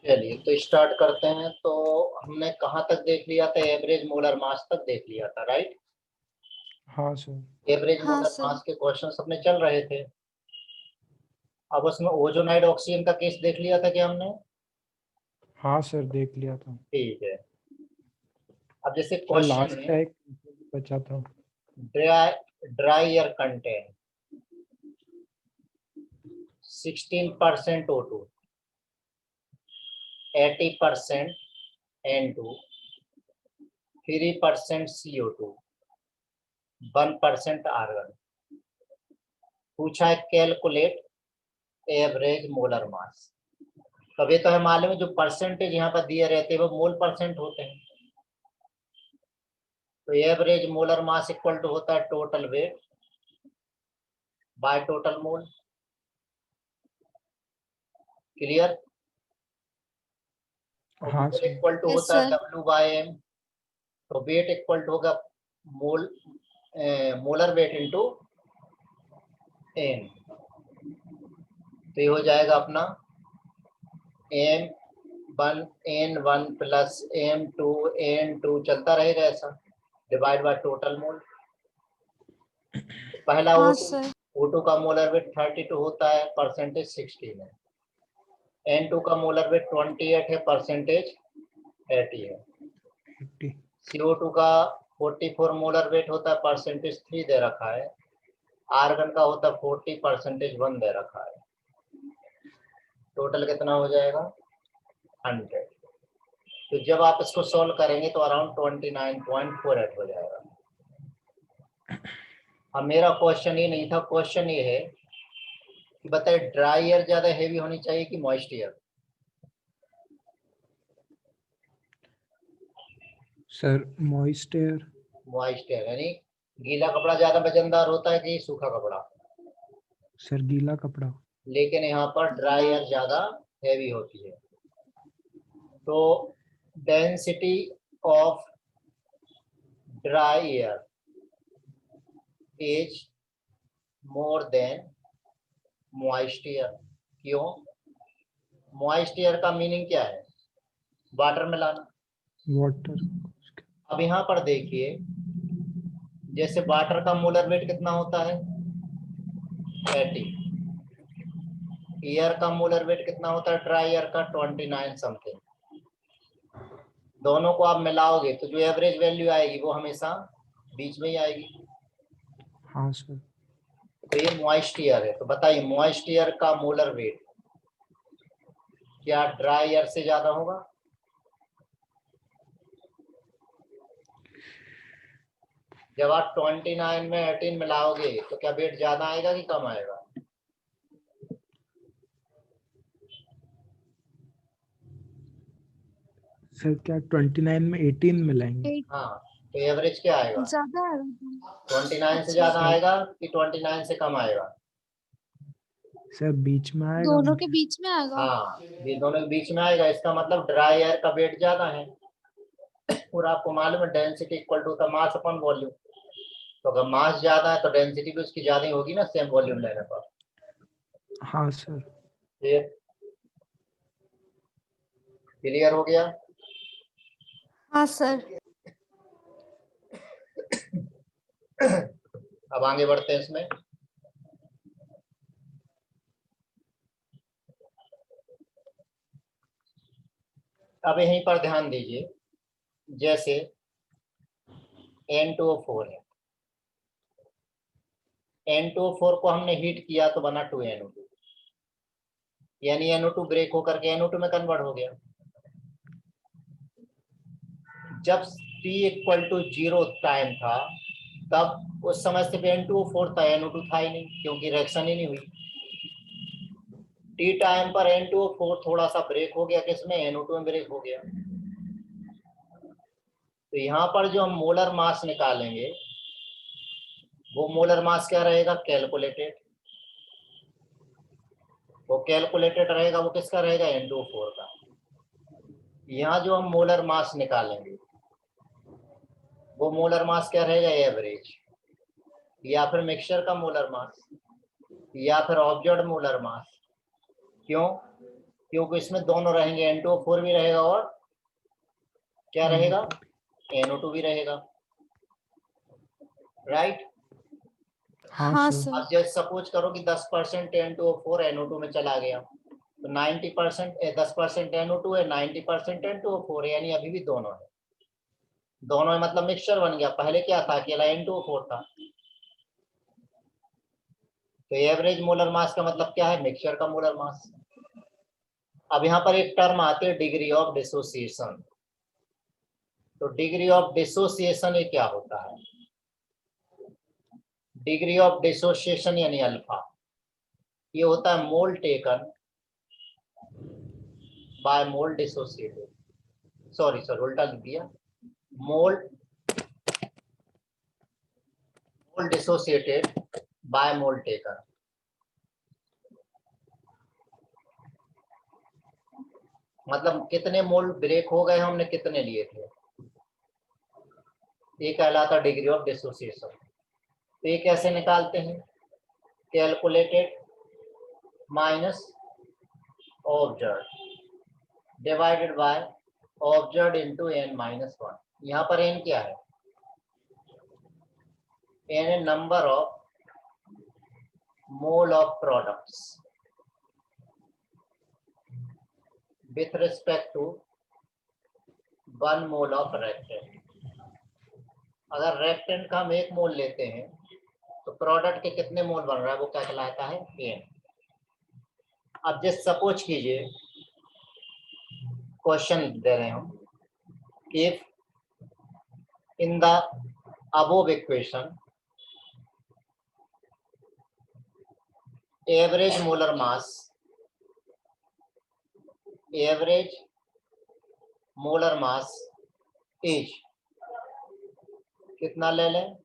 चलिए तो स्टार्ट करते हैं। तो हमने कहाँ तक देख लिया था? एवरेज मोलर मास तक देख लिया था, राइट? हाँ सर। एवरेज हाँ मोलर सर। मास के क्वेश्चन अपने चल रहे थे। अब उसमें ओजोनाइड ऑक्सीजन का केस देख लिया था क्या हमने? हाँ सर, देख लिया था ठीक है। अब जैसे सर। क्वेश्चन लास्ट है, का एक बचा था। Dry air contain 16% O2, 80% N2, 3% CO2, 1% argon. पूछा है कैलकुलेट एवरेज मोलर मास। तभी तो हमें मालूम है जो परसेंटेज यहाँ पर दिए रहते हैं वो मोल परसेंट होते हैं। तो average molar mass equal to होता है total weight by total mole. Clear? हाँ mole sir. Equal to yes होता है सर। W by M। तो वेट इक्वल टू होगा mole molar weight into N। तो ये हो जाएगा अपना M1 N1 plus M2 N2 चलता रहेगा ऐसा, डिवाइड बाय टोटल मोल। पहला हाँ O2 सर। O2 का मोलर वेट 32 होता है, परसेंटेज 16 है। N2 का मोलर वेट 28 है, परसेंटेज 80 है। 80। CO2 का 44 मोलर वेट होता है, परसेंटेज 3 दे रखा है। आर्गन का होता है 40, परसेंटेज 1 दे रखा है। टोटल कितना हो जाएगा? 100। तो जब आप इसको सोल्व करेंगे तो अराउंड 29.48 हो जाएगा। अब मेरा क्वेश्चन ये नहीं था, क्वेश्चन ये है कि बताइए ड्राई एयर ज्यादा हेवी होनी चाहिए कि moist air? Sir moist air. Moist air यानी गीला कपड़ा ज्यादा वजनदार होता है कि सूखा कपड़ा? सर गीला कपड़ा। लेकिन यहाँ पर ड्राई एयर ज्यादा हैवी होती है। तो density of dry air is more than moist air. क्यों? मॉइस्ट एयर का मीनिंग क्या है? वाटर में लाना। वाटर। अब यहाँ पर देखिए, जैसे वाटर का मोलर वेट कितना होता है? 80। एयर का मोलर वेट कितना होता है ड्राई एयर का? 29 समथिंग। दोनों को आप मिलाओगे तो जो एवरेज वैल्यू आएगी वो हमेशा बीच में ही आएगी। हाँ सर। तो ये मॉइस्ट एयर है। तो बताइए मॉइस्ट एयर का मोलर वेट क्या ड्राई एयर से ज्यादा होगा? जब आप 29 में 18 मिलाओगे तो क्या वेट ज्यादा आएगा कि कम आएगा? सर क्या 29 में 18 मिलाएंगे? हाँ, तो एवरेज क्या आएगा? ज्यादा है। 29 से अच्छा। ज्यादा सर आएगा कि 29 से कम आएगा? सर बीच में आएगा दोनों के मुझे। बीच में आएगा। हाँ, ये दोनों के बीच में आएगा। इसका मतलब ड्राई एयर का वेट ज्यादा है। और आपको मालूम है डेंसिटी इक्वल टू होता मास अपॉन वॉल्यूम। तो अगर मास ज्यादा है तो डेंसिटी भी उसकी ज्यादा ही होगी ना, सेम वॉल्यूम लेने पर। हाँ सर। क्लियर? क्लियर हो गया? हाँ सर। अब आगे बढ़ते हैं इसमें। अब यहीं पर ध्यान दीजिए, जैसे N2O4 है। N2O4 को हमने हीट किया तो बना 2NO2, यानी NO2 ब्रेक होकर के NO2 में कन्वर्ट हो गया। जब T इक्वल टू 0 टाइम था तब उस समय सिर्फ N2O4 था, NO2 था ही नहीं, क्योंकि रिएक्शन ही नहीं हुई। T टाइम पर N2O4 थोड़ा सा ब्रेक हो गया, किसमें? NO2 में ब्रेक हो गया। तो यहाँ पर जो हम मोलर मास निकालेंगे वो मोलर मास क्या रहेगा? कैलकुलेटेड। वो कैलकुलेटेड रहेगा, वो किसका रहेगा? N2O4 का। यहाँ जो हम मोलर मास निकालेंगे वो मोलर मास क्या रहेगा? एवरेज, या फिर मिक्सचर का मोलर मास, या फिर ऑब्जर्व्ड मोलर मास। क्यों? क्योंकि इसमें दोनों रहेंगे, N2O4 भी रहेगा और क्या रहेगा, NO2 भी रहेगा, राइट। हाँ हाँ सर। सर। अब जैसे सपोज करो कि 10% N2O4 NO2 में चला गया, तो 90% 10% NO2 है, 90% N2O4 है, यानी अभी भी दोनों है, दोनों है मतलब मिक्सचर बन गया। पहले क्या था, अकेला N2O4 था। तो एवरेज मोलर मास का मतलब क्या है, मिक्सचर का मोलर मास। अब यहाँ पर एक टर्म आती है डिग्री ऑफ डिसोसिएशन। तो डिग्री ऑफ डिसोसिएशन ये क्या होता है, डिग्री ऑफ डिसोसिएशन यानी अल्फा, ये होता है mole taken by mole dissociated, sorry उल्टा लिख दिया, mole dissociated by mole taken. मतलब कितने मोल ब्रेक हो गए, हमने कितने लिए थे, ये कहलाता डिग्री ऑफ डिसोसिएशन। तो ये कैसे निकालते हैं, calculated minus observe divided by observe into n-1। यहाँ पर n क्या है, n है number of mole of products with respect to 1 mole of reactant. अगर रेक्टेंट का हम 1 मोल लेते हैं तो प्रोडक्ट के कितने मोल बन रहा है, वो क्या कहलाता है, n। अब जस्ट सपोज कीजिए, क्वेश्चन दे रहे हैं हम, if in the above equation average molar mass is, कितना ले लें,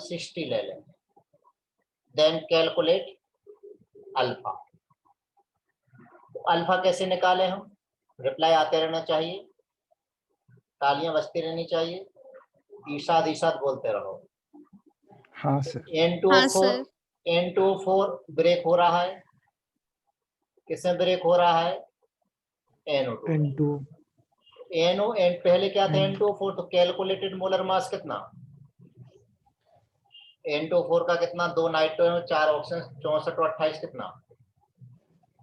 60 ले लें, देन कैलकुलेट अल्फा। अल्फा कैसे निकालें हम, रिप्लाई आते रहना चाहिए, तालियां बजती रहनी चाहिए, ईशाद ईशाद बोलते रहो। हाँ सर। हाँ सर। N2O4 ब्रेक हो रहा है, किसमें ब्रेक हो रहा है, NO2। N2 NO एंड पहले क्या था, N N2O4, तो कैलकुलेटेड मोलर मास कितना, N2O4 का कितना, 2 नाइट्रोजन 4 ऑक्सीजन 64 और 28 कितना,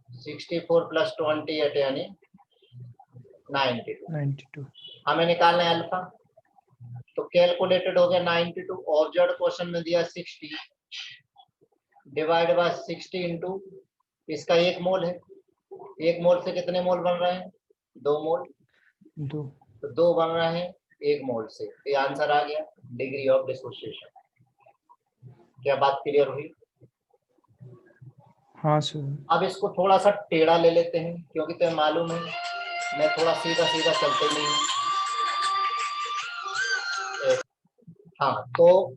64 + 28 यानी 92। 92। हमें निकालना है अल्फा, तो कैलकुलेटेड हो गया 92, ऑब्जर्व क्वेश्चन में दिया 60 डिवाइड बाय 60 इंटू इसका 1 मोल है, 1 मोल से कितने मोल बन रहे हैं, 2 मोल, 2। तो 2 बन रहे हैं 1 मोल से। ये आंसर आ गया डिग्री ऑफ डिसोसिएशन। क्या बात क्लियर हुई। हाँ सर। अब इसको थोड़ा सा टेढ़ा ले लेते हैं, क्योंकि तुम्हें मालूम है मैं थोड़ा सीधा सीधा चलते नहीं हूँ। हाँ, तो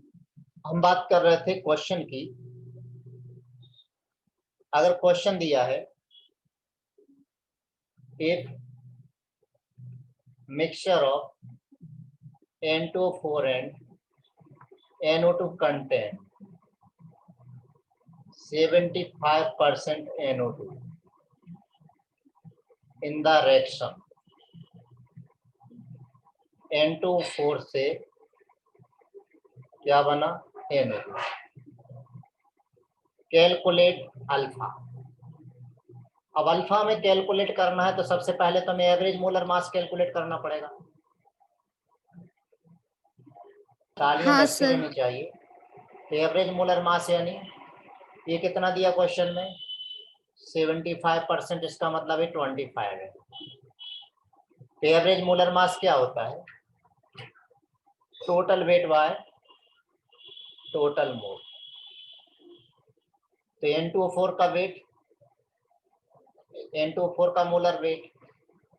हम बात कर रहे थे क्वेश्चन की। अगर क्वेश्चन दिया है if mixture of N2O4 and NO2 contain 75% NO2 in the reaction, N2O4 से क्या बना, NO2। Calculate alpha. अब अल्फा में कैलकुलेट करना है तो सबसे पहले तो हमें एवरेज मोलर मास कैलकुलेट करना पड़ेगा। तालियां हाँ बजती सर। रहनी चाहिए। तो एवरेज मोलर मास यानी ये कितना दिया क्वेश्चन में, 75%, इसका मतलब है 25 है। तो एवरेज मोलर मास क्या होता है, टोटल वेट बाय टोटल मोल। तो N2O4 का वेट, N2O4 का मोलर वेट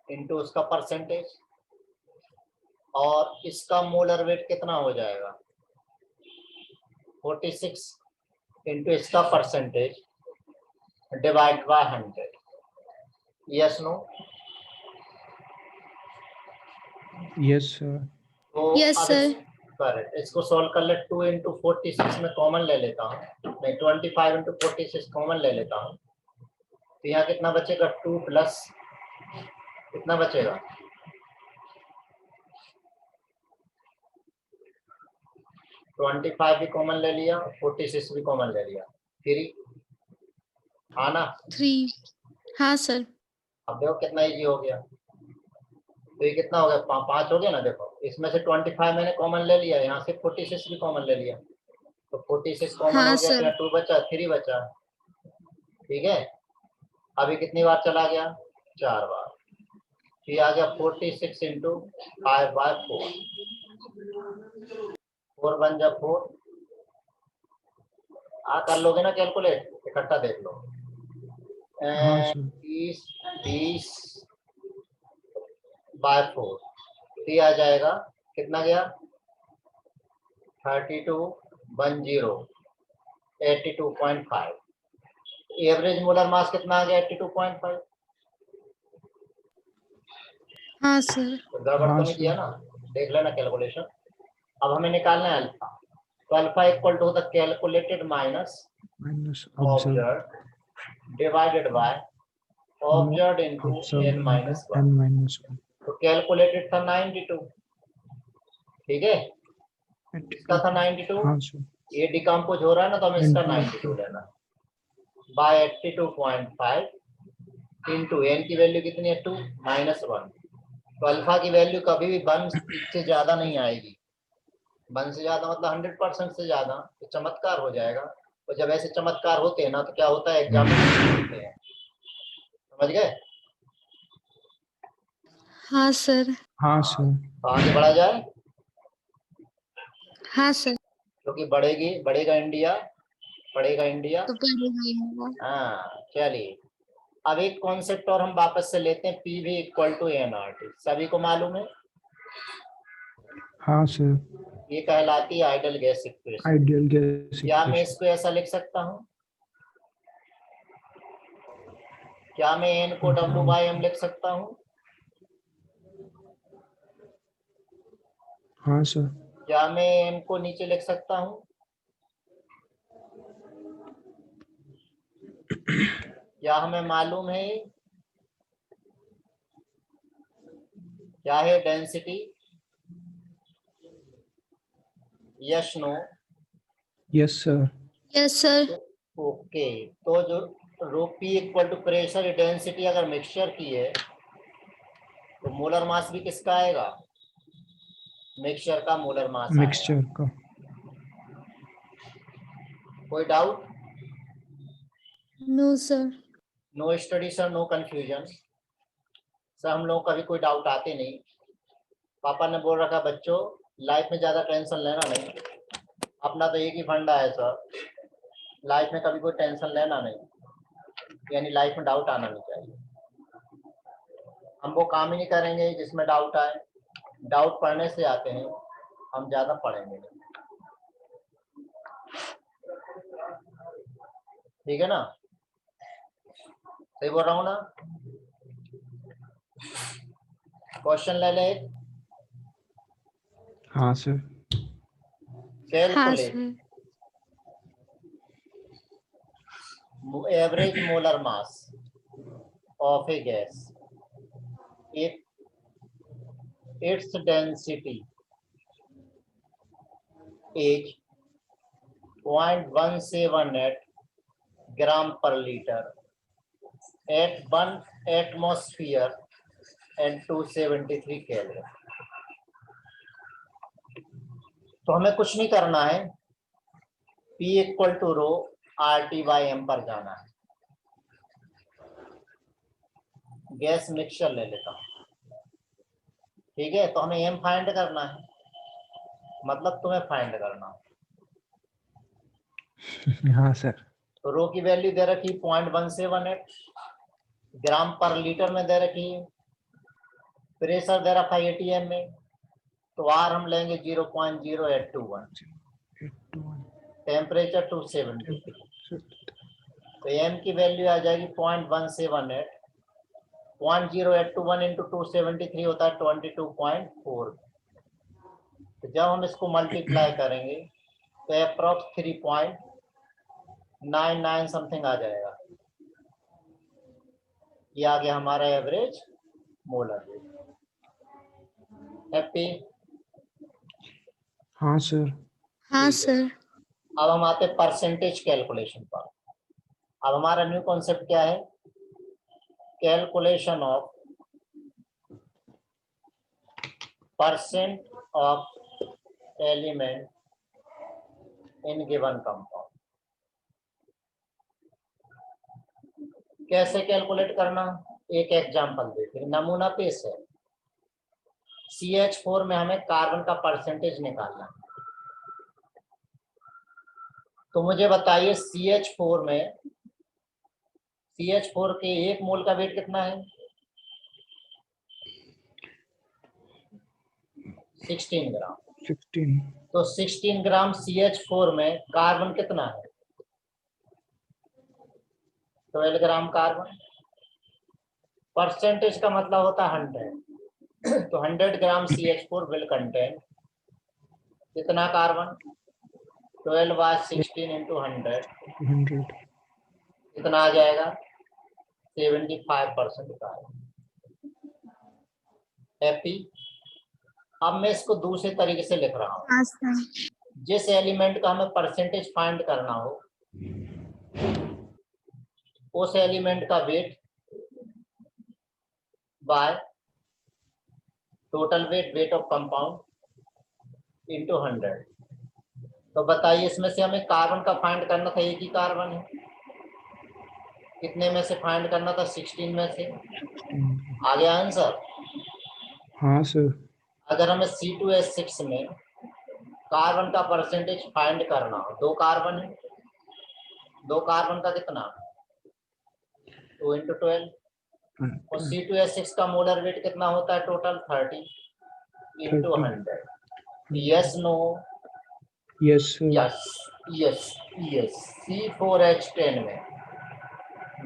इंटू उसका परसेंटेज, और इसका मोलर वेट कितना हो जाएगा, 46 इंटू इसका percentage divide by 100। Yes no, yes sir. तो यस अब सर। करेक्ट, इसको सॉल्व कर ले। 2 इंटू 46 में कॉमन ले लेता हूँ, नहीं 25 इंटू 46 कॉमन ले लेता हूँ, तो यहाँ कितना बचेगा 2 प्लस कितना बचेगा 25 भी कॉमन ले लिया 46 भी कॉमन ले लिया 3 हाँ ना। 3 हाँ सर। अब देखो कितना इजी हो गया। तो ये कितना हो गया 5 हो गया ना। देखो इसमें से 25 मैंने कॉमन ले लिया यहाँ से 46 भी कॉमन ले लिया तो 46 कॉमन हाँ हो गया सर। तो 2 बचा 3 बचा। ठीक है अभी कितनी बार चला गया 4 बार। ये आ गया 46 इंटू 5/4 4 बन जा 4 कर लोगे ना कैलकुलेट इकट्ठा देख लो। हाँ सर 20/4 तो आ जाएगा कितना गया 3210 82.5। एवरेज मोलर मास कितना आ गया 82.5। हाँ सर। तो गड़बड़ हाँ तो नहीं सर। किया ना। देख लेना कैलकुलेशन। अब हमें निकालना है अल्फा। तो अल्फा इक्वल टू होता है calculated minus minus observe observe divided by observe into n minus n 1। Minus 1 तो कैलकुलेटेड था 92। ठीक है इसका था 92। हाँ सर ये डिकम्पोज हो रहा है ना तो हमें इसका Into 92 लेना बाय 82.5 इंटू एन की वैल्यू कितनी है 2 माइनस 1। तो अल्फा की वैल्यू कभी भी 1 से ज्यादा नहीं आएगी। 1 से ज्यादा मतलब 100% से ज्यादा तो चमत्कार हो जाएगा। तो जब ऐसे चमत्कार होते हैं ना तो क्या होता है एग्जाम में होते हैं। समझ गए। हाँ सर। हाँ सर तो आगे बढ़ा जाए हाँ सर। क्योंकि बढ़ेगा इंडिया पढ़ेगा इंडिया। तो पढ़ेगा ही होगा। हाँ चलिए अब एक कॉन्सेप्ट और हम वापस से लेते हैं P V equal to n R T. सभी को मालूम है हाँ सर ये कहलाती है ideal gas equation. Ideal gas क्या मैं इक्वेशन इसको ऐसा लिख सकता हूँ। क्या मैं एन को डब्ल्यू बाई एम लिख सकता हूँ। हाँ सर क्या मैं एम को नीचे लिख सकता हूँ। क्या हमें मालूम है क्या है density. Yes no. Yes sir yes sir. Okay तो जो rho p equal to pressure density अगर मिक्सचर की है तो मोलर मास भी किसका आएगा मिक्सचर का मोलर मास आएगा। मिक्सचर का कोई doubt. No sir. No study sir no confusion. Sir हम लोगों का भी कोई डाउट आते नहीं। पापा ने बोल रखा बच्चों लाइफ में ज्यादा टेंशन लेना नहीं। अपना तो एक ही फंडा है सर लाइफ में कभी कोई टेंशन लेना नहीं यानी लाइफ में डाउट आना नहीं चाहिए। हम वो काम ही नहीं करेंगे जिसमें डाउट आए। डाउट पढ़ने से आते हैं हम ज्यादा पढ़ेंगे नहीं। ठीक है ना सही बोल रहा हूँ ना। क्वेश्चन ले ले हाँ सर हाँ calculate sir. Average molar mass of A gas if its density is 0.178 gram per liter at 1 atmosphere and 273 Kelvin। तो हमें कुछ नहीं करना है P equal to rho RT by M पर जाना है। गैस मिक्सचर ले लेता हूँ। ठीक है तो हमें एम फाइंड करना है मतलब तुम्हें फाइंड करना। हाँ सर तो रो की वैल्यू दे रखी 0.178 ग्राम पर लीटर में दे रखी है। प्रेशर दे रखा है एटीएम में तो आर हम लेंगे 0.0821। टेम्परेचर 273 तो एम की वैल्यू आ जाएगी 0.178 0.0821 इंटू 273 होता है 22.4। तो जब हम इसको मल्टीप्लाई करेंगे तो अप्रॉक्स 3.99 समथिंग आ जाएगा। ये आ गया हमारा एवरेज मोलर वेट। हैप्पी? हाँ सर। हाँ ठीक है। सर। अब हम आते हैं परसेंटेज कैलकुलेशन पर। अब हमारा न्यू कॉन्सेप्ट क्या है? Calculation of percent of element in given compound. कैसे कैलकुलेट करना? एक एग्जांपल देखिए, नमूना पेश है। CH4 में हमें कार्बन का परसेंटेज निकालना है। तो मुझे बताइए CH4 में CH4 के 1 मोल का वेट कितना है? 16 ग्राम। 16। तो 16 ग्राम CH4 में कार्बन कितना है? 12 ग्राम कार्बन। परसेंटेज का मतलब होता है 100। तो 100 ग्राम CH4 विल कंटेन कितना कार्बन? 12/16 इंटू 100 100। कितना आ जाएगा? 75% कार्बन। हैप्पी? अब मैं इसको दूसरे तरीके से लिख रहा हूँ। हाँ सर। जिस एलिमेंट का हमें परसेंटेज फाइंड करना हो, उस एलिमेंट का wait by total weight of compound into 100। तो बताइए इसमें से हमें कार्बन का फाइंड करना था, एक ही कार्बन है। कितने में से फाइंड करना था? 16 में से। 16। आ गया आंसर? हाँ सर। अगर हमें C2H6 में कार्बन का परसेंटेज फाइंड करना हो, 2 कार्बन है, 2 कार्बन का कितना? 2 इंटू 12। और C2H6 का मोलर वेट कितना होता है total? 30 into 100। Yes no? Yes sir. Yes yes yes. C4H10 में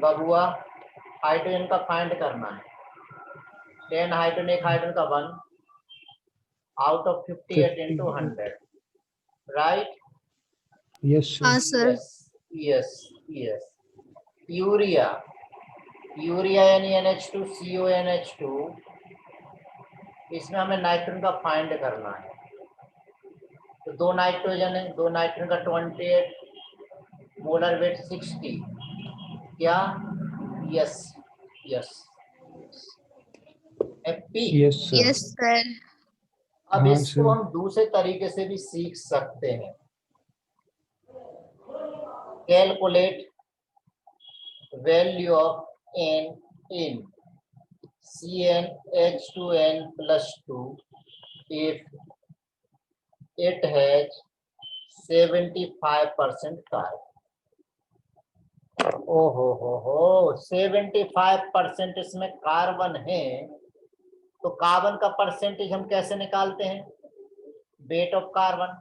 बबुआ हाइड्रोजन का फाइंड करना है। 10 हाइड्रोजन, एक हाइड्रोजन का 1 out of 58 into 100, right? Yes हाँ sir. Sir. Yes yes yes. Urea, urea यानी NH2CONH2, इसमें हमें नाइट्रोजन का फाइंड करना है। तो 2 नाइट्रोजन है, 2 नाइट्रोजन का 28, मोलर वेट 60। क्या? Yes yes. Happy? Yes sir. Yes sir. अब हाँ इसको सर। हम दूसरे तरीके से भी सीख सकते हैं। Calculate value of N in CnH2n+2 if it has 75% carbon. ओहो 75% इसमें कार्बन है। तो कार्बन का परसेंटेज हम कैसे निकालते हैं? Weight of carbon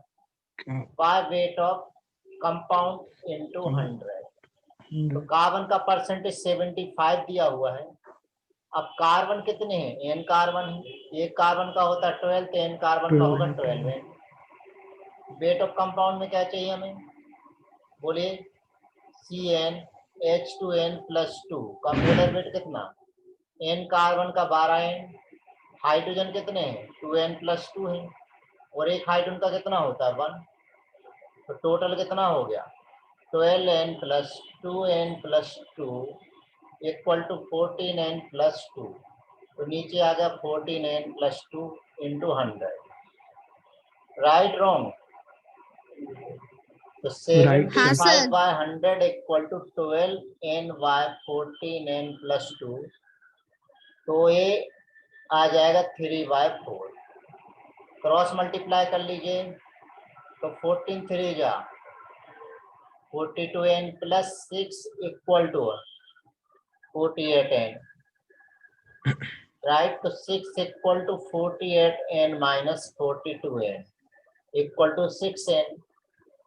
by weight of compound into 100। तो कार्बन का परसेंटेज 75 दिया हुआ है। अब कार्बन कितने हैं? n कार्बन है। एक कार्बन का होता है 12, तो n कार्बन का होगा 12। वेट ऑफ कंपाउंड में क्या चाहिए हमें? बोलिए। CnH2n+2 का मोलर वेट कितना? n कार्बन का 12n। हाइड्रोजन कितने हैं? 2n+2 है। और एक हाइड्रोजन का कितना होता है? 1। तो टोटल कितना हो गया? 12n+2n+2 equal to 14n+2। तो नीचे आ गया 14n+2 इंटू 100। Right wrong? तो राइट हाँ sir. 75 sir. By 100 equal to 12n by 14n+2। तो ये आ जाएगा 3/4। क्रॉस मल्टीप्लाई कर लीजिए। तो 14 3 जा 42n+6 equal to 48n, right? तो 6 equal to 48n minus 42n equal to 6n।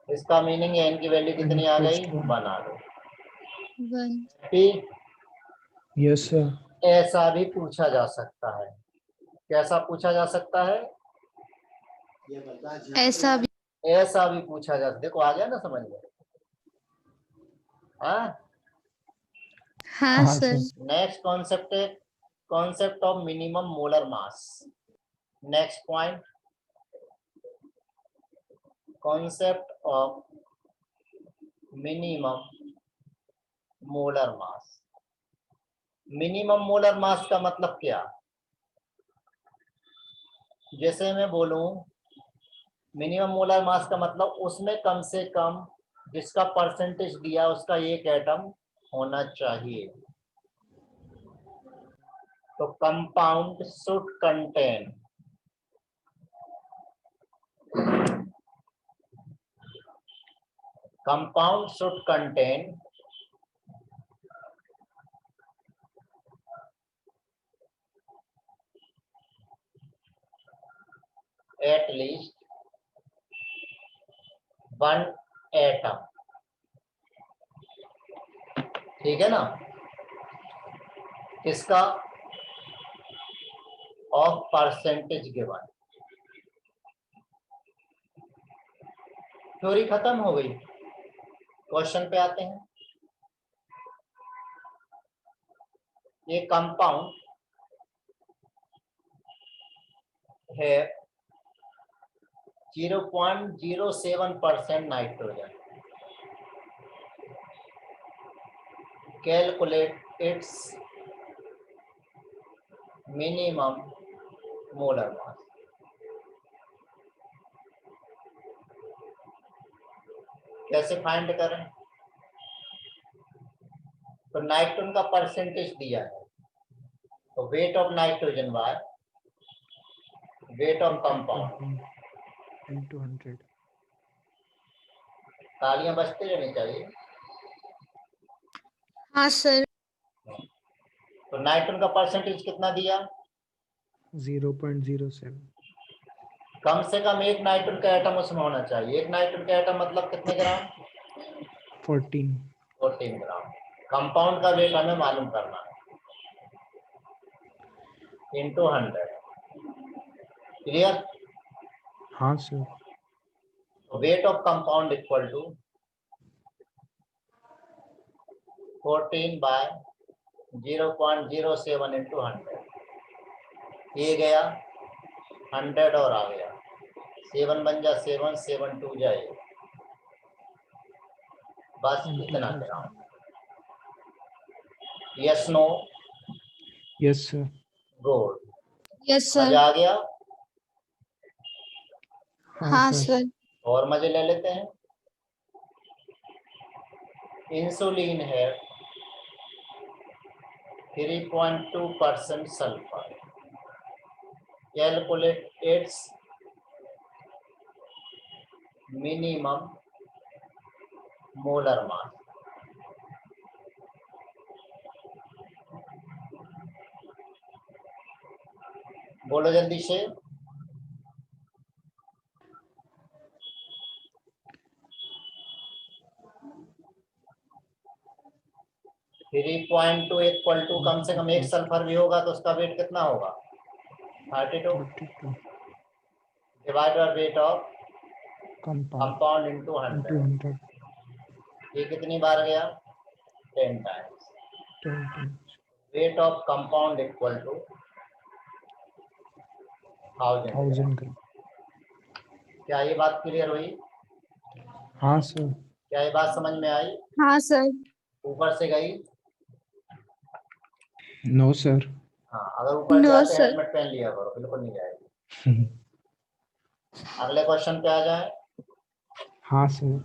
इसका मीनिंग n की वैल्यू कितनी आ गई? बना लो। 1। Yes sir. ऐसा भी पूछा जा सकता है। कैसा पूछा जा सकता है? ऐसा भी। ऐसा भी पूछा जा सकता है। देखो आ गया ना समझ में? हाँ हाँ हाँ सर। सर। नेक्स्ट कॉन्सेप्ट है concept of minimum molar mass. Next point, concept of minimum molar mass. Minimum molar मास का मतलब क्या? जैसे मैं बोलूं मिनिमम मोलर मास का मतलब उसमें कम से कम जिसका परसेंटेज दिया उसका एक एटम होना चाहिए। तो compound should contain compound should contain at least one atom। ठीक है ना? किसका? Of percentage given. थ्योरी खत्म हो गई, क्वेश्चन पे आते हैं। ये कंपाउंड है 0.07% nitrogen. Calculate its minimum molar मास। कैसे फाइंड करें? तो नाइट्रोजन का परसेंटेज दिया है, तो weight of nitrogen by weight of compound into 100। तालियां बजती रहनी चाहिए। हाँ सर। तो नाइट्रोजन का परसेंटेज कितना दिया? 0.07। कम से कम एक नाइट्रोजन का एटम उसमें होना चाहिए। एक नाइट्रोजन का एटम मतलब कितने ग्राम? 14। 14 ग्राम। कंपाउंड का वेट हमें मालूम करना है, इंटू 100। क्लियर? हाँ sir. Weight of compound equal to 14 by 0.07 into 100। ये गया 100 और आ गया 7 बन जा 7, 7 2 जाए, बस इतना 20,000। Gram. Yes no? Yes sir. Good. Yes sir. मजा आ गया? हाँ हाँ सर। सर। और मजे ले लेते हैं। इंसुलिन है 3.2% sulphur. Calculate its minimum molar mass. बोलो जल्दी से। Three point two equal to कम से कम एक सल्फर भी होगा तो उसका वेट कितना होगा? 32 32 divided weight of compound compound into into 100। 100। ये कितनी बार गया? 10 times. 10 times। Weight of compound equal to 1000 gram. 1000 gram. क्या ये बात क्लियर हुई? हाँ सर। क्या ये बात समझ में आई? हाँ सर। ऊपर से गई? No sir. हाँ, अगर ऊपर नो जाए तो सर। हेलमेट पहन लिया करो, बिल्कुल नहीं जाएगी। अगले क्वेश्चन पे आ जाए। हाँ सर।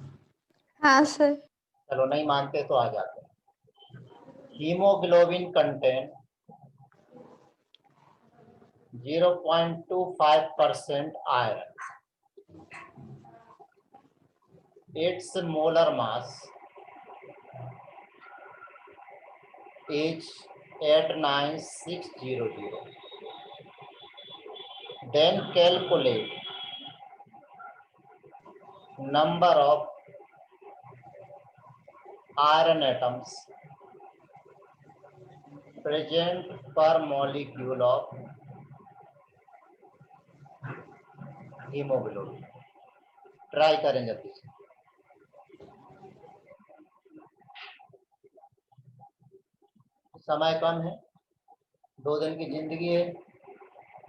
हाँ सर। चलो नहीं मानते तो आ जाते हैं। Haemoglobin content 0.25% iron. Its molar mass is 89600. Then calculate number of iron atoms present per molecule of hemoglobin। Try करें जल्दी से। समय कम है, 2 दिन की जिंदगी है,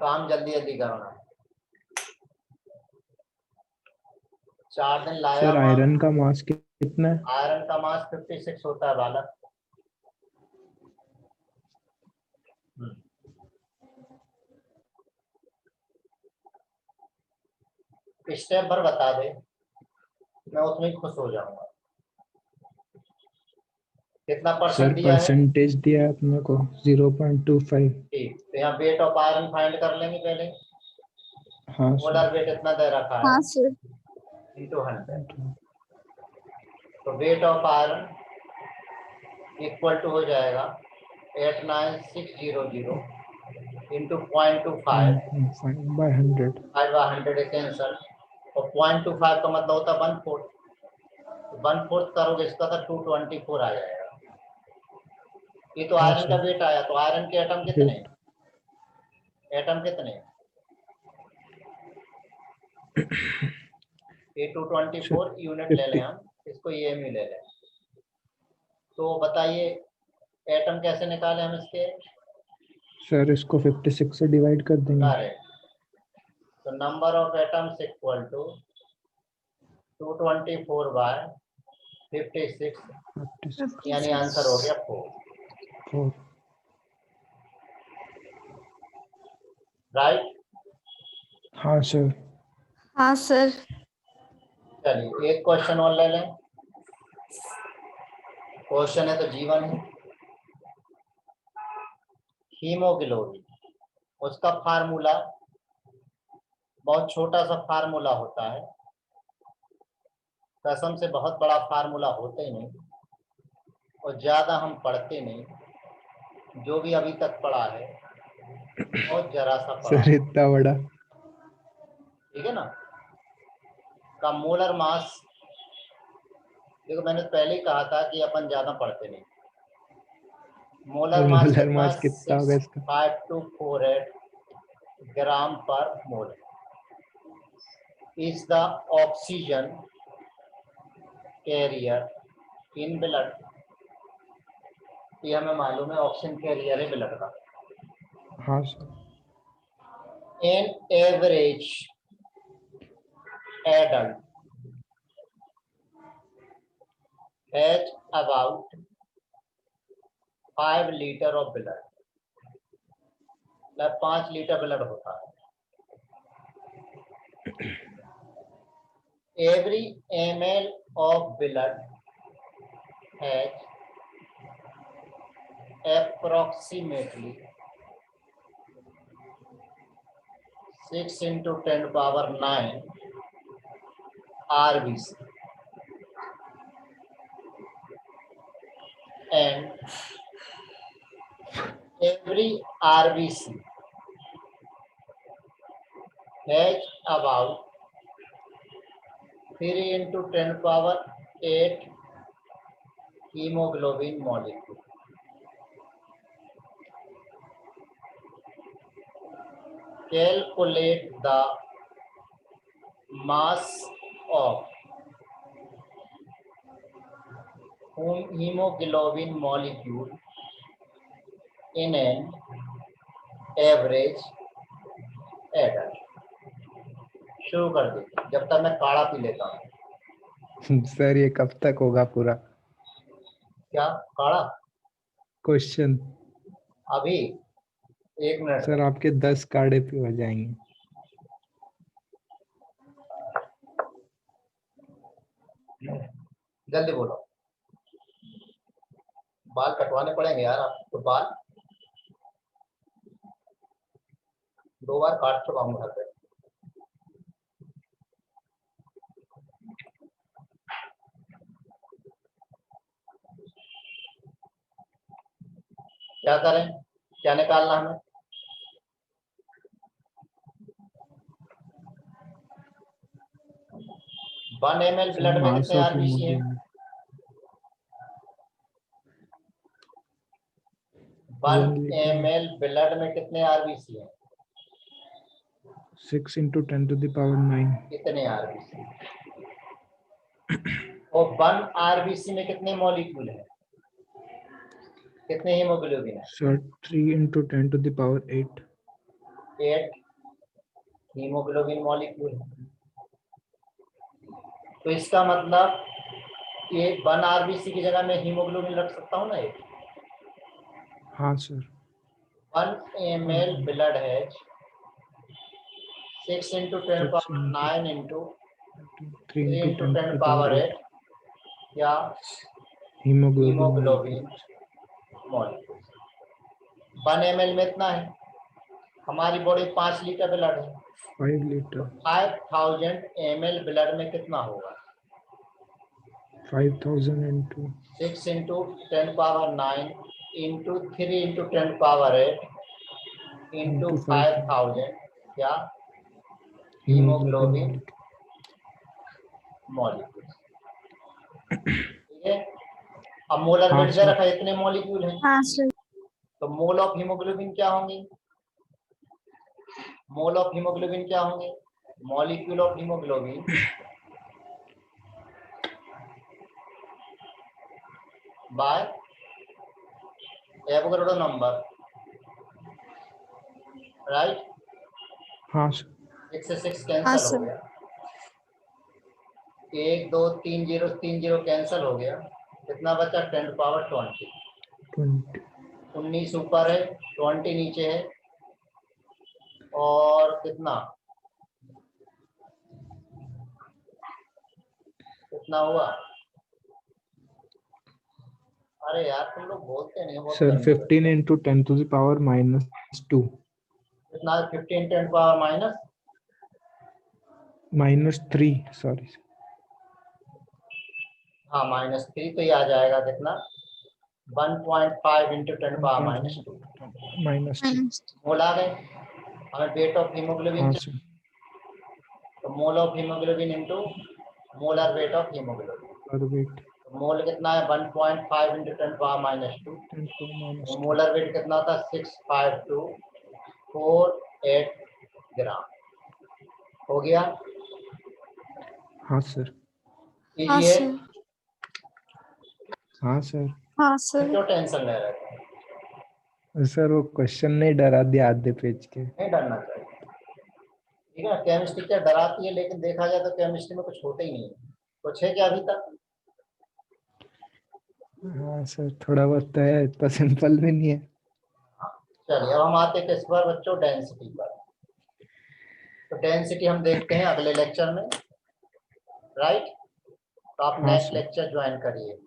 काम जल्दी जल्दी करना है। 4 दिन लाया सर हुआ। आयरन का मास कितना है? आयरन का मास 56 होता है बालक। स्टेप भर बता दे, मैं उसमें खुश हो जाऊंगा। कितना सर परसेंट दिया है? परसेंटेज दिया है अपने को 0.25। ठीक, तो यहाँ वेट ऑफ आयरन फाइंड कर लेंगे पहले। हाँ मोलर सर। वेट इतना दे रखा है हाँ सर। into 100। तो weight of iron equal to हो जाएगा 89600 into 0.25 by 100। 5/100 कैंसल, और 0.25 का मतलब होता है 1/4। 1/4 करोगे इसका तो 224 आ जाएगा। ये तो हाँ आयरन का सर। वेट आया। तो आयरन के एटम कितने हैं? एटम कितने हैं? ये 224 यूनिट ले लें हम, इसको ये में ले लें। तो बताइए एटम कैसे निकालें हम इसके? सर इसको 56 से डिवाइड कर देंगे। करेक्ट। तो number of atoms equal to 224/56, यानी आंसर हो गया 4। 4। राइट। हाँ सर। हाँ सर। चलिए एक क्वेश्चन और ले लें। क्वेश्चन है तो जीवन है। हीमोग्लोबिन, उसका फार्मूला बहुत छोटा सा फार्मूला होता है, कसम से बहुत बड़ा फार्मूला होते ही नहीं, और ज्यादा हम पढ़ते नहीं। जो भी अभी तक पढ़ा है बहुत जरा सा पढ़ा सर है, इतना बड़ा। ठीक है ना। का मोलर मास, देखो मैंने पहले ही कहा था कि अपन ज्यादा पढ़ते नहीं। मोलर मास मोलर कितना? मास कितना होगा इसका? 65248 gram per mole is the oxygen carrier in blood. ये हमें मालूम है, ऑक्सीजन कैरियर है ब्लड का। हाँ sir. An average adult has about 5 litre of blood, मतलब 5 लीटर ब्लड होता है। Every ml of blood has approximately 6 into 10 power 9 RBC, and every RBC has about 3 into 10 power 8 hemoglobin molecule. Calculate the mass of hemoglobin molecule in an average adult. शुरू कर दीजिए, जब तक मैं काढ़ा पी लेता हूँ। सर ये कब तक होगा पूरा क्या काढ़ा? क्वेश्चन? अभी 1 मिनट सर आपके 10 काढ़े पे हो जाएंगे। जल्दी बोलो, बाल कटवाने पड़ेंगे यार आपको। बाल 2 बार काट चुका हूँ घर पे। क्या करें, क्या निकालना हमें? वन ml सर ब्लड में मास कितने ऑफ आरबीसी हैं? हीमोग्लोबिन 1 1 लीटर ml ब्लड में कितने आरबीसी हैं? 6 into 10 to the power 9। कितने आरबीसी? और 1 आरबीसी में कितने मॉलिक्यूल हैं? कितने हीमोग्लोबिन है? Sir 3 into 10 to the power 8. 8 haemoglobin molecule है। तो इसका मतलब ये 1 आरबीसी की जगह में हीमोग्लोबिन रख सकता हूँ ना। ये हाँ sir 1 ml blood has 6 into 10 6 power into 9 into 3 3 into into 10 to 10 the power power 8 या hemoglobin haemoglobin molecules. Molecule. 1 ml में इतना है। हमारी बॉडी 5 लीटर ब्लड है। 5 liter 5000 ml ब्लड में कितना होगा? 5000 into 6 into 10 power 9 into 3 into 10 power 8 into 5000 क्या hemoglobin हीमोग्लोबिन molecule. मॉलिक्यूल। ठीक है। अब मोलर हाँ वेट सर। रखा इतने मॉलिक्यूल हैं। हाँ सर। तो मोल ऑफ हीमोग्लोबिन क्या होंगे? मोल ऑफ हीमोग्लोबिन क्या होंगे? Molecule of haemoglobin by Avogadro number, right. हाँ सर 6 से 6 हाँ कैंसल हो सर। गया। 1 2 3 0 3 0 कैंसल हो गया। कितना बचा? 10 पावर 20। 20 19 ऊपर है, 20 नीचे है। और कितना कितना हुआ? अरे यार तुम लोग बोलते नहीं, बहुत सर गंदे 15 into 10 to the power -2 कितना? 15 10 पावर -3 sorry हाँ -3। तो ये आ जाएगा कितना? 1.5 into 10 पावर -2 -2 मोल आ गए। हमें वेट ऑफ हीमोग्लोबिन हाँ चाहिए। सर तो mole of haemoglobin into molar weight of haemoglobin. और वेट मोल कितना है? 1.5 into 10 power -2। 10 power -2 molar weight कितना था? 65248 ग्राम। हो गया? हाँ सर हाँ इजी है। सर। हाँ सर हाँ सर। क्यों टेंशन ले रहे थे? सर वो क्वेश्चन नहीं डरा दिया आधे पेज के। नहीं डरना चाहिए। ठीक है। केमिस्ट्री क्या डराती है, लेकिन देखा जाए तो केमिस्ट्री में कुछ होता ही नहीं है। कुछ है क्या अभी तक? हाँ सर थोड़ा बहुत तो है, इतना सिंपल भी नहीं है। चलिए अब हम आते हैं किस पर बच्चों? डेंसिटी पर। तो डेंसिटी हम देखते हैं अगले लेक्चर में, राइट। तो आप हाँ नेक्स्ट सर लेक्चर ज्वाइन करिए।